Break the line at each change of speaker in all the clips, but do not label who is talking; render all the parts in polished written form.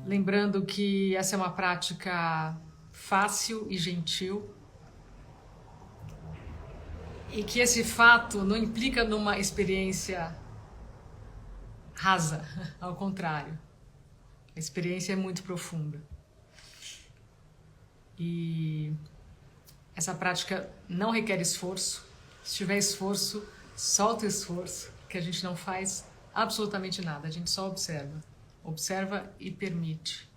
Lembrando que essa é uma prática fácil e gentil e que esse fato não implica numa experiência rasa, ao contrário. A experiência é muito profunda. E essa prática não requer esforço. Se tiver esforço, solta o esforço, que a gente não faz absolutamente nada, a gente só observa. Observa e permite.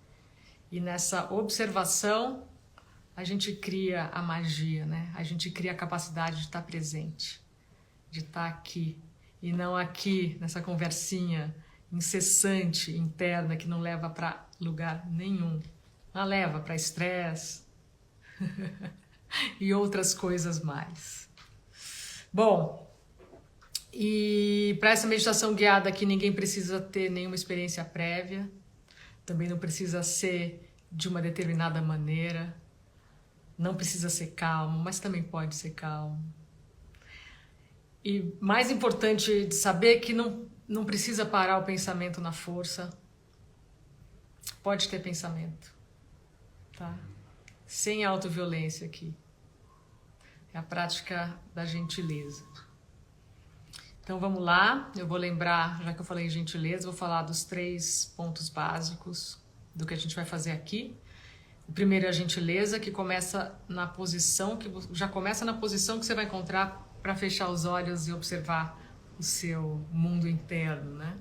E nessa observação, a gente cria a magia, né? A gente cria a capacidade de estar presente, de estar aqui, e não aqui, nessa conversinha incessante, interna, que não leva para lugar nenhum. Ela leva para estresse e outras coisas mais. Bom, e para essa meditação guiada aqui, ninguém precisa ter nenhuma experiência prévia, também não precisa ser de uma determinada maneira, não precisa ser calmo, mas também pode ser calmo. E mais importante de saber que não precisa parar o pensamento na força, pode ter pensamento, tá? Sem autoviolência aqui. É a prática da gentileza. Então vamos lá, eu vou lembrar, já que eu falei em gentileza, vou falar dos 3 pontos básicos do que a gente vai fazer aqui. O primeiro é a gentileza, que começa na posição, já começa na posição que você vai encontrar para fechar os olhos e observar o seu mundo interno, né?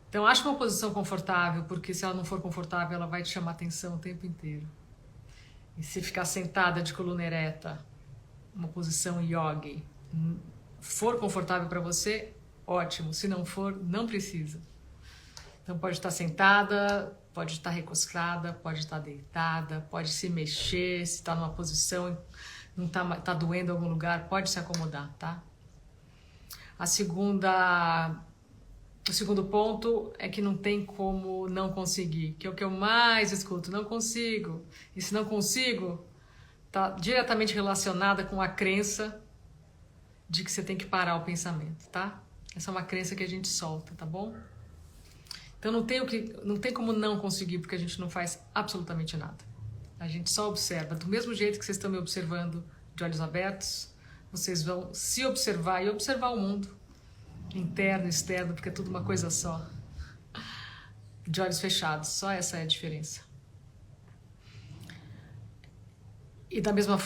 Então acha uma posição confortável, porque se ela não for confortável, ela vai te chamar atenção o tempo inteiro. E se ficar sentada de coluna ereta, uma posição yogi, for confortável para você, ótimo. Se não for, não precisa. Então pode estar sentada, pode estar recostada, pode estar deitada, pode se mexer, se está numa posição, não tá doendo em algum lugar, pode se acomodar, tá? O segundo ponto é que não tem como não conseguir, que é o que eu mais escuto, não consigo. E se não consigo, está diretamente relacionada com a crença de que você tem que parar o pensamento, tá? Essa é uma crença que a gente solta, tá bom? Então não tem como não conseguir, porque a gente não faz absolutamente nada. A gente só observa. Do mesmo jeito que vocês estão me observando de olhos abertos, vocês vão se observar e observar o mundo. Interno, externo, porque é tudo uma coisa só. De olhos fechados, só essa é a diferença. E da mesma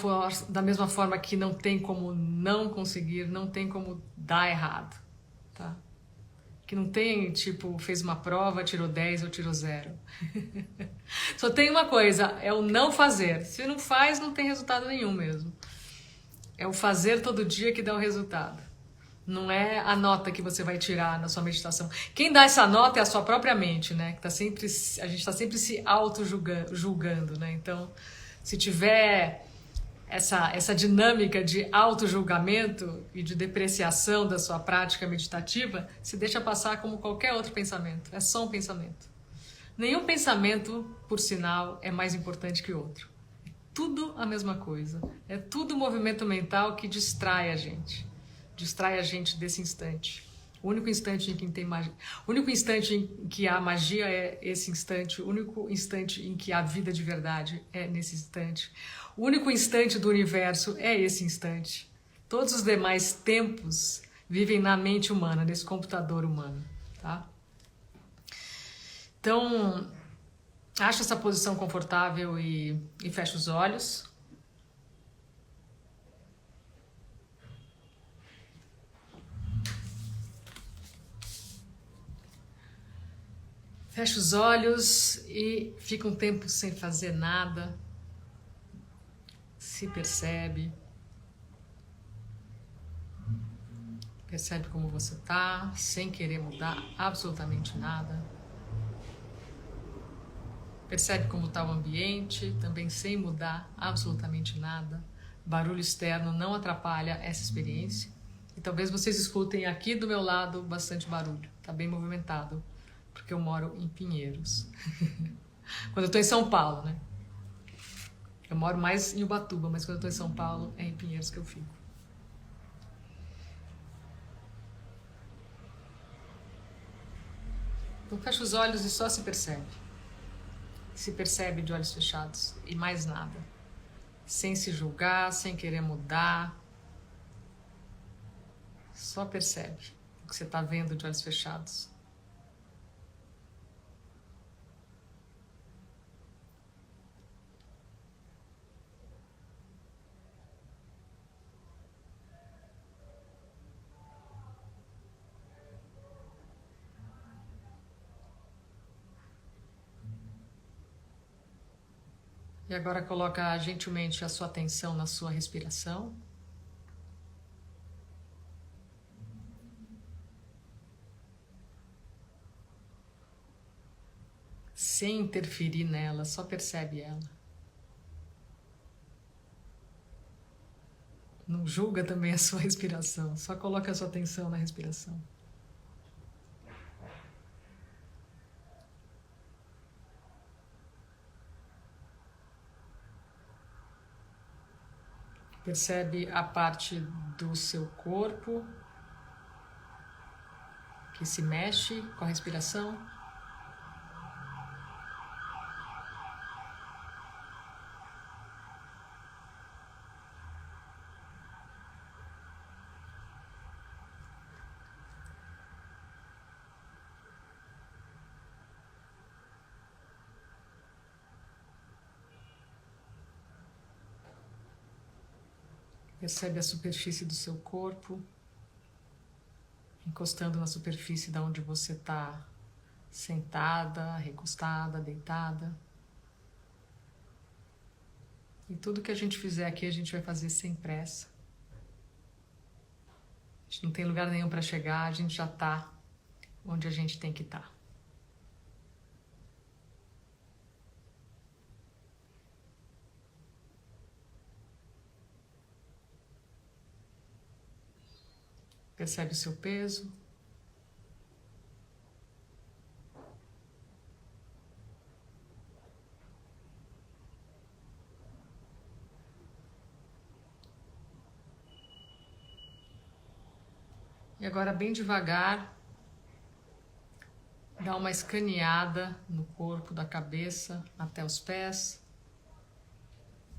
forma que não tem como não conseguir, não tem como dar errado, tá? Que não tem, tipo, fez uma prova, tirou 10 ou tirou 0. Só tem uma coisa, é o não fazer. Se não faz, não tem resultado nenhum mesmo. É o fazer todo dia que dá o resultado. Não é a nota que você vai tirar na sua meditação. Quem dá essa nota é a sua própria mente, né? A gente está sempre se auto-julgando, né? Então, se tiver essa dinâmica de auto-julgamento e de depreciação da sua prática meditativa, se deixa passar como qualquer outro pensamento. É só um pensamento. Nenhum pensamento, por sinal, é mais importante que o outro. É tudo a mesma coisa. É tudo movimento mental que distrai a gente. Distrai a gente desse instante. O único instante em que tem magia, o único instante em que há magia é esse instante. O único instante em que há vida de verdade é nesse instante. O único instante do universo é esse instante. Todos os demais tempos vivem na mente humana, nesse computador humano, tá? Então, acha essa posição confortável e fecha os olhos. Fecha os olhos e fica um tempo sem fazer nada. Se percebe. Percebe como você está, sem querer mudar absolutamente nada. Percebe como está o ambiente, também sem mudar absolutamente nada. Barulho externo não atrapalha essa experiência. E talvez vocês escutem aqui do meu lado bastante barulho. Está bem movimentado. Porque eu moro em Pinheiros. Quando eu estou em São Paulo, né? Eu moro mais em Ubatuba, mas quando eu estou em São Paulo, é em Pinheiros que eu fico. Então fecha os olhos e só se percebe. se percebe de olhos fechados e mais nada. Sem se julgar, sem querer mudar. Só percebe o que você está vendo de olhos fechados. E agora coloca gentilmente a sua atenção na sua respiração. Sem interferir nela, só percebe ela. Não julga também a sua respiração, só coloca a sua atenção na respiração. Percebe a parte do seu corpo que se mexe com a respiração. Percebe a superfície do seu corpo, encostando na superfície da onde você está sentada, recostada, deitada. E tudo que a gente fizer aqui, a gente vai fazer sem pressa. A gente não tem lugar nenhum para chegar, a gente já está onde a gente tem que estar. Percebe o seu peso. E agora, bem devagar, dá uma escaneada no corpo, da cabeça até os pés.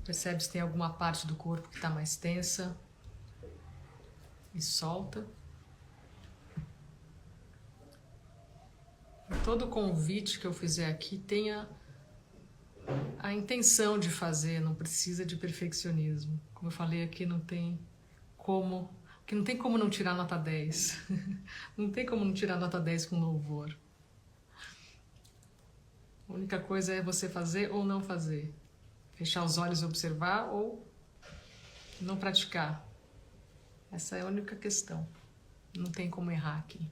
Percebe se tem alguma parte do corpo que está mais tensa. E solta. E todo convite que eu fizer aqui tenha a intenção de fazer, não precisa de perfeccionismo. Como eu falei aqui, não tem como não tirar nota 10. Não tem como não tirar nota 10 com louvor. A única coisa é você fazer ou não fazer. Fechar os olhos e observar ou não praticar. Essa é a única questão. Não tem como errar aqui.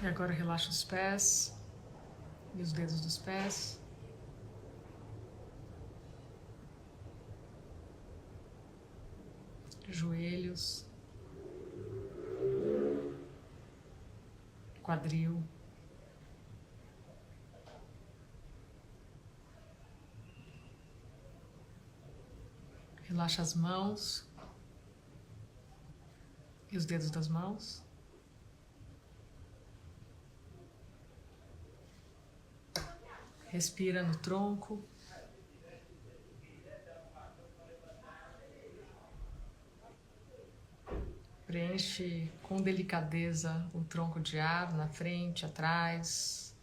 E agora relaxa os pés e os dedos dos pés. Joelhos. Quadril. Relaxa as mãos e os dedos das mãos. Respira no tronco. Preenche com delicadeza o tronco de ar na frente, atrás,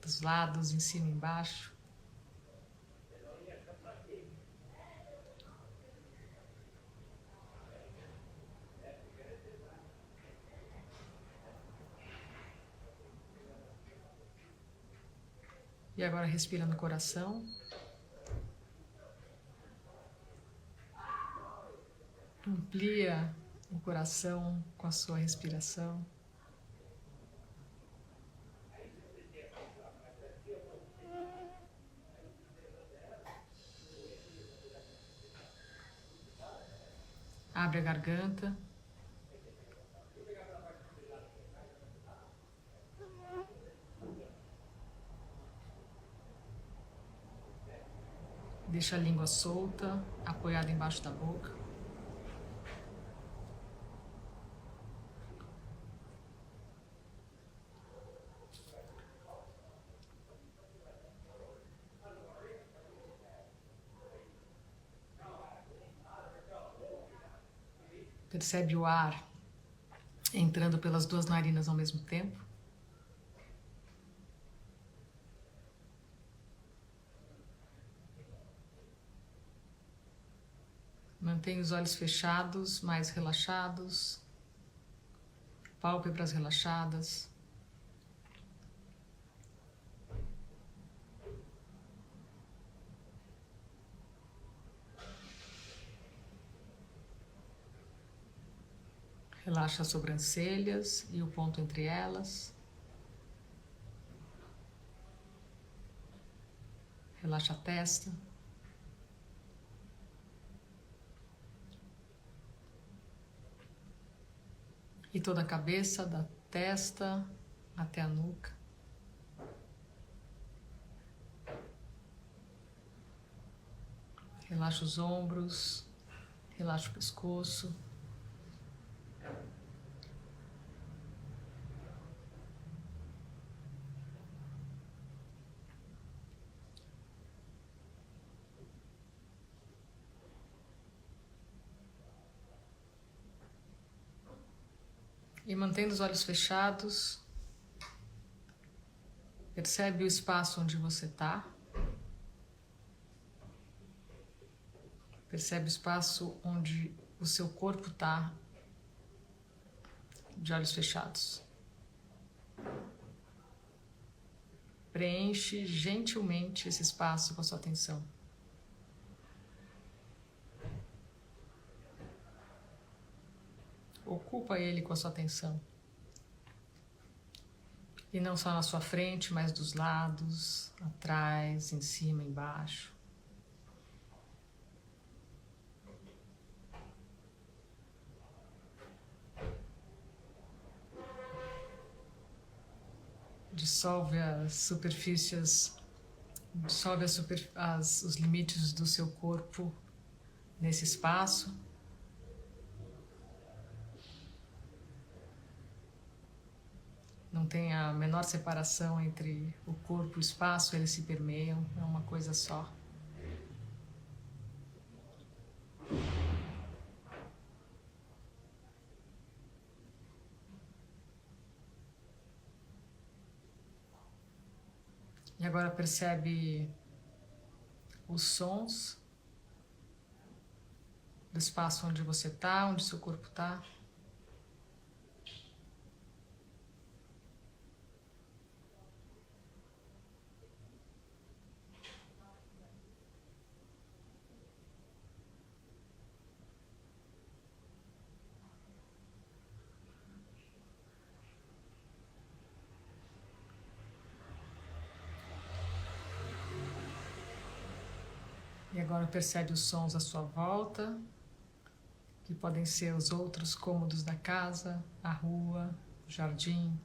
dos lados, em cima e embaixo. E agora respira no coração. Amplia o coração com a sua respiração. Abre a garganta. Deixa a língua solta, apoiada embaixo da boca. Percebe o ar entrando pelas duas narinas ao mesmo tempo. Mantenha os olhos fechados, mais relaxados, pálpebras relaxadas. Relaxa as sobrancelhas e o ponto entre elas. Relaxa a testa. E toda a cabeça, da testa até a nuca. Relaxa os ombros, relaxa o pescoço. E mantendo os olhos fechados, percebe o espaço onde você está. Percebe o espaço onde o seu corpo está, de olhos fechados. Preenche gentilmente esse espaço com a sua atenção. Ocupa ele com a sua atenção. E não só na sua frente, mas dos lados, atrás, em cima, embaixo. Dissolve as superfícies, dissolve os limites do seu corpo nesse espaço. Não tem a menor separação entre o corpo e o espaço, eles se permeiam, é uma coisa só. E agora percebe os sons do espaço onde você está, onde seu corpo está. E agora percebe os sons à sua volta, que podem ser os outros cômodos da casa, a rua, o jardim.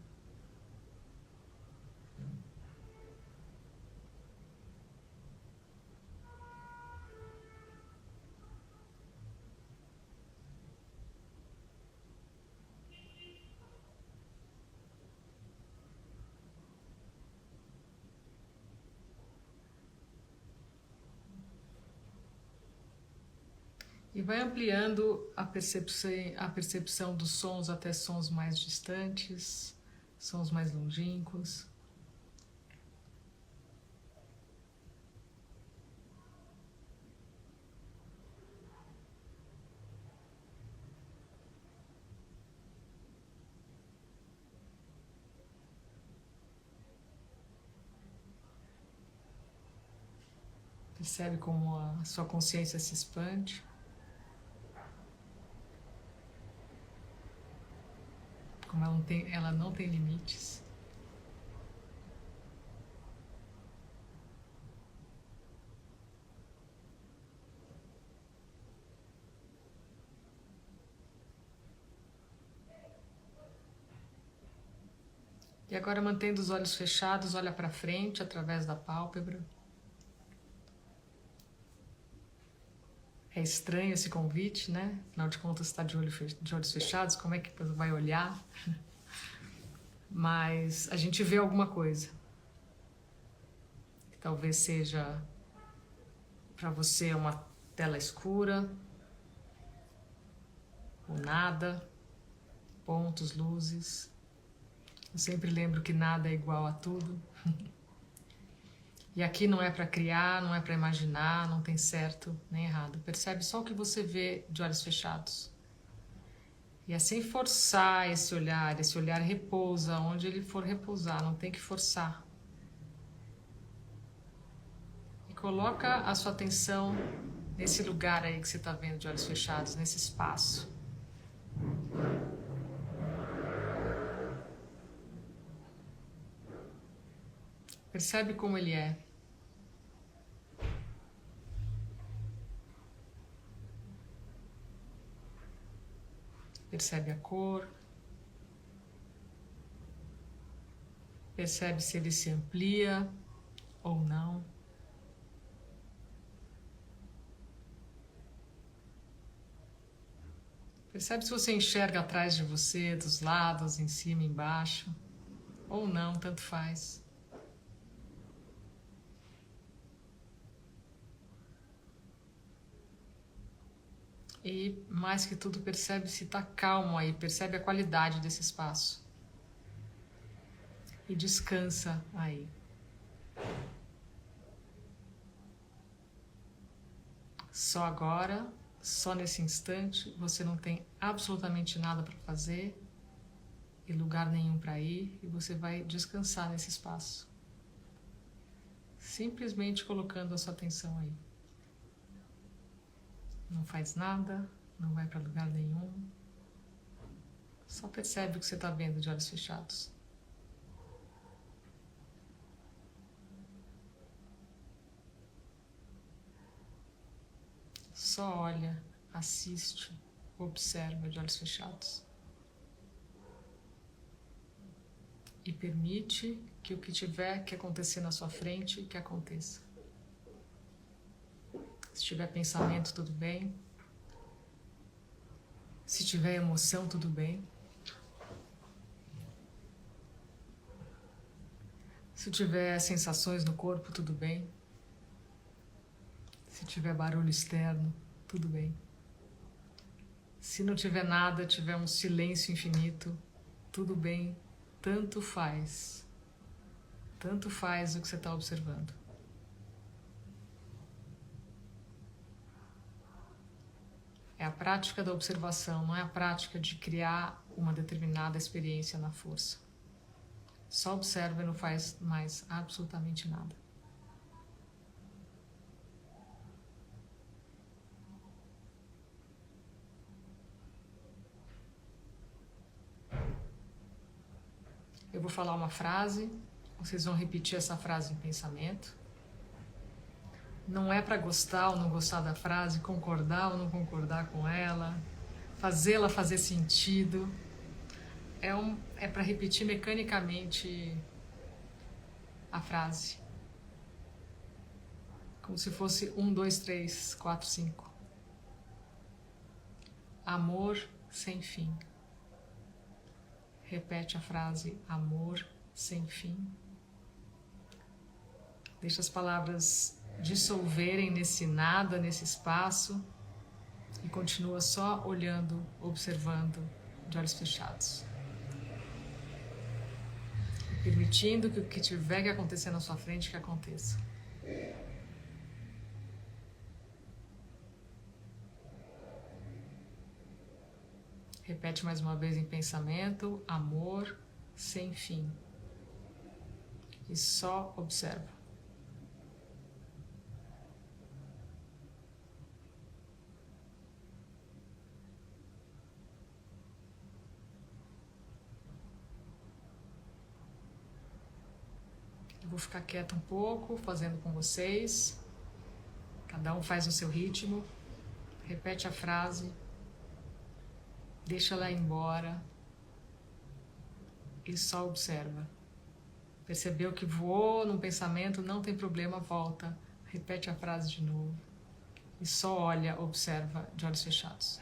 E vai ampliando a percepção dos sons até sons mais distantes, sons mais longínquos. Percebe como a sua consciência se expande. como ela não tem limites. E agora, mantendo os olhos fechados, olha para frente através da pálpebra. É estranho esse convite, né? Afinal de contas, está de olhos fechados, como é que você vai olhar? Mas a gente vê alguma coisa. Que talvez seja para você uma tela escura, ou nada, pontos, luzes. Eu sempre lembro que nada é igual a tudo. E aqui não é para criar, não é para imaginar, não tem certo nem errado. Percebe só o que você vê de olhos fechados. E é sem forçar esse olhar repousa onde ele for repousar, não tem que forçar. E coloca a sua atenção nesse lugar aí que você está vendo de olhos fechados, nesse espaço. Percebe como ele é. Percebe a cor. Percebe se ele se amplia ou não. Percebe se você enxerga atrás de você, dos lados, em cima, embaixo. Ou não, tanto faz. E, mais que tudo, percebe se está calmo aí, percebe a qualidade desse espaço. E descansa aí. Só agora, só nesse instante, você não tem absolutamente nada para fazer e lugar nenhum para ir, e você vai descansar nesse espaço. Simplesmente colocando a sua atenção aí. Não faz nada, não vai para lugar nenhum. Só percebe o que você está vendo de olhos fechados. Só olha, assiste, observa de olhos fechados. E permite que o que tiver que acontecer na sua frente, que aconteça. Se tiver pensamento, tudo bem. Se tiver emoção, tudo bem. Se tiver sensações no corpo, tudo bem. Se tiver barulho externo, tudo bem. Se não tiver nada, tiver um silêncio infinito, tudo bem. Tanto faz. Tanto faz o que você está observando. É a prática da observação, não é a prática de criar uma determinada experiência na força. Só observa e não faz mais absolutamente nada. Eu vou falar uma frase, vocês vão repetir essa frase em pensamento. Não é para gostar ou não gostar da frase, concordar ou não concordar com ela, fazê-la fazer sentido. É para repetir mecanicamente a frase. Como se fosse 1, 2, 3, 4, 5. Amor sem fim. Repete a frase, amor sem fim. Deixa as palavras dissolverem nesse nada, nesse espaço, e continua só olhando, observando, de olhos fechados. Permitindo que o que tiver que acontecer na sua frente, que aconteça. Repete mais uma vez em pensamento, amor sem fim. E só observa. Vou ficar quieta um pouco, fazendo com vocês. Cada um faz no seu ritmo. Repete a frase. Deixa ela ir embora. E só observa. Percebeu que voou num pensamento, não tem problema, volta. Repete a frase de novo. E só olha, observa, de olhos fechados.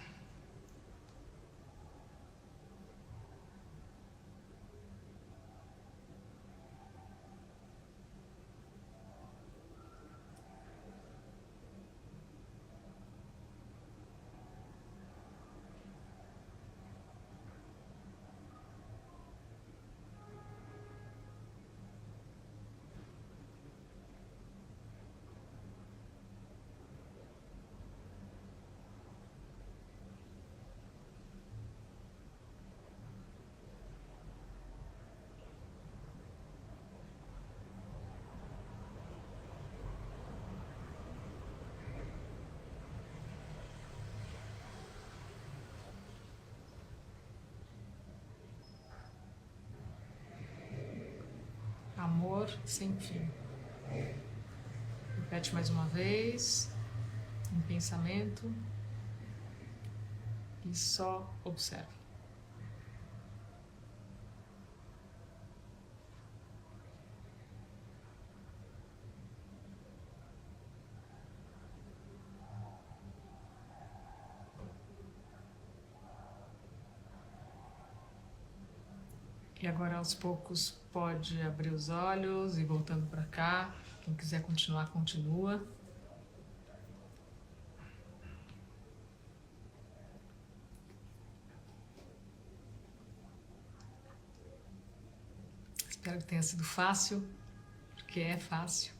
Amor sem fim. Repete mais uma vez, em pensamento, e só observa. E agora aos poucos pode abrir os olhos e voltando para cá. Quem quiser continuar, continua. Espero que tenha sido fácil, porque é fácil.